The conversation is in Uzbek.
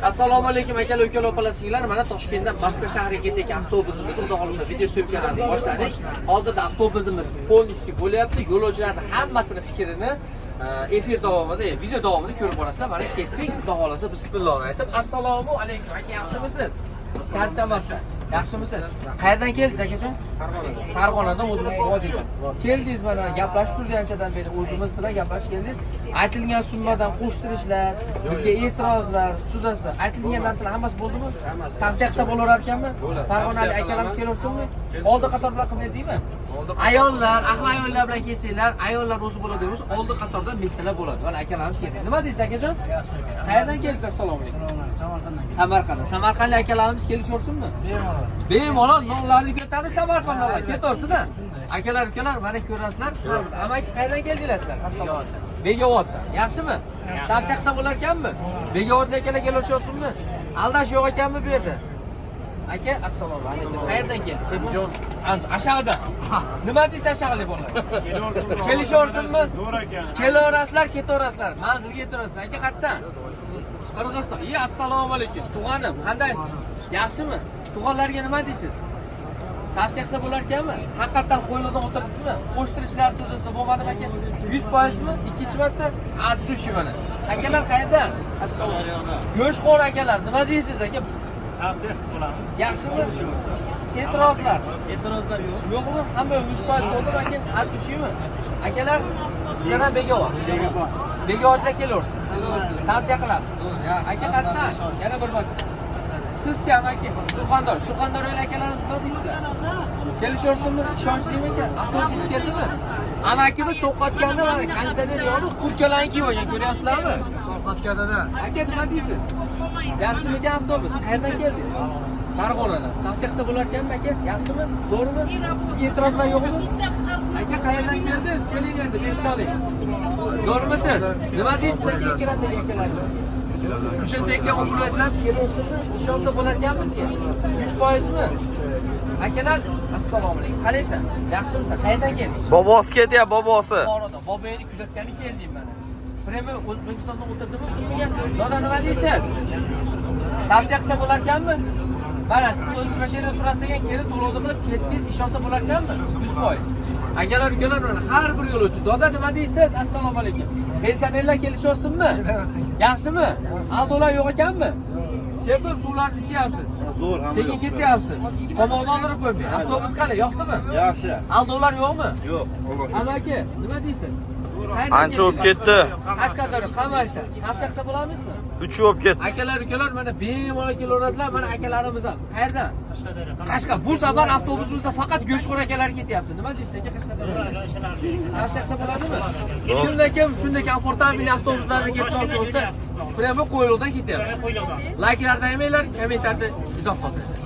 Assalomu alaykum akalar, ukalar, opalar, singillar. Mana Toshkentdan Moskva shahriga ketayotgan avtobusimiz xudo xolisa video syomkalarni boshladik. Hozirda avtobusimiz полностью bo'lyapti. Yo'lovchilarning hammasini fikrini efir davomida, video davomida ko'rib borasizlar. Mana ketdik. Xudo xolisa bismillah aytib, assalomu alaykum aka, yaxshimisiz? Charchamasdan. Yaxshimisiz? Qayerdan keldingiz akajon? Farg'onadan o'zimiz vodiydan. Keldingiz, mana gaplashib turdik anchadan beri, o'zimiz bilan gaplashib keldingiz. Aytilgan summadan qo'shtirishlar, bizga e'tirozlar, sudaslar, aytilgan narsalar hammasi bo'ldimi? Tavsiya qilsa bo'lar ekanmi? Farg'onalik akalarimiz kelaversinmi? Oldi qatorda qilmaylikmi? Ayollar, ahli ayollar bilan kelsanglar, ayollar o'zi bo'ladi demiz, oldi qatorda meshalar bo'ladi. Mana akalarimiz keldi. Nima deysiz akajon? Qayerdan keldingiz? Assalomu alaykum. Samarqand. Samarqandlik akalarimiz kelishaversinmi? Bemalol nonlarni ko'tardi Samarqanddan. Ketaversin-a. Akalar, ukalar, mana ko'rasizlar. Amaki qayerdan keldinglar sizlar? Assalomu alaykum. Begovoddan. Yaxshimi? Tavsiya qilsa bo'lar ekanmi? Begovodlik akalar kelishaversinmi? Aldash yo'q ekanmi bu yerda? Aka, assalomu alaykum. Qayerdan keldingiz? Jon, Ashag'dan. Nima deysiz Ashag'lik bolalar? Kelishaversinmi? Zo'r ekan. Kelaverasizlar, ketaverasizlar. Manzilga yetaverasizlar. Aka, qayerdan? Qirg'iziston. Assalomu alaykum. Tug'anim, qandaysiz? Yaxshimi? Tug'anlarga nima deysiz? Tavsiya qilsa bo'lar ekanmi? Haqiqatan qo'yildan o'tirdingizmi? Qo'shtirishlar turdingizmi? Bo'lmadimi aka? 100%mi? Ikkinchi marta addushi mana. Akalar qayerdan? Assalomu. Go'shxo'r akalar, nima deysiz aka? Tavsiya qilamiz. Yaxshimi? E'tirozlar. E'tirozlar yo'q. Yo'qmi? Hamma 100% bo'ldi aka. Addushimi? Akalar, sizlar Begovat. Begovatlar kelaversin. Tavsiya qilamiz. Aka qayerdan? Yana bir marta. Sizchi aka, Surxondaryo akalarimiz nima deysizlar? Kelishaversinmi? Ishonchlimi aka? Avtobus yetib keldimi? Amakimiz sovqotganda mana konditsioner yo'q, kurtkalarni kiyib olgan, ko'ryapsizlarmi? Sovqotganida. Aka, nima deysiz? Yaxshimi avtobus? Qayerdan keldingiz? Farg'onadan. Tavsiya qilsa bo'lar ekanmi aka? Yaxshimi? Zo'rmi? Sizga e'tirozlar yo'qmi? Aka, qayerdan keldingiz? Keling endi, beshtolik. Zo'rmisiz? Nima deysiz aka, ekrandagi akalarga? Shunday o'quvchilar kelaversinmi? Ishonsa bo'lar ekanmizga. 100%mi? Akalar, assalomu alaykum. Qalaysan? Yaxshimisan? Qayerdan keldingiz? Bobosi ketyapti, bobosi. Boboyni kuzatgani keldim mana. Premi O'zbekistonda o'tirdimi sizga? Doda nima deysiz? Tavsiya qilsa bo'lar ekanmi? Mana siz o'zingiz mashinada turasiz ekan, kelib to'lovni qilib ketdingiz, ishonsa bo'lar ekanmi? 100%. Akalar, ukalar, mana har bir yo'lovchi. Doda nima deysiz? Assalomu alaykum. Pensionerlar kelishaversinmi? Yaxshimi? Aldolar yo'q ekanmi? Shepim, suvlarni ichyapsiz. Zo'r, hamma. Sekin ketyapsiz. Qo'moqdan olib qo'ying. Avtobus qani, yo'qdimi? Yaxshi. Aldolar yo'qmi? Yo'q, Alloh. Amaki, nima deysiz? Ancha bo'lib ketdi. Qashqadaryo, Qamashda. Tavsiya qilsa bo'lamizmi? 3 bo'lib ketdi. Akalar, ukalar, mana bemalol kelaverasizlar. Mana akalarimiz ham. Qayerdan? Qashqa. Bu safar avtobusimizda faqat go'shxo'r akalar ketyapti. Nima deysiz aka Qashqadaryoga? Tavsiya qilsa bo'ladimi? Kim shunday komfortabil avtobuslarda ketmoqchi bo'lsa, premi qo'yiluvdan ketyapti. Layklardan yemanglar, kommentariyada izoh qoldiring.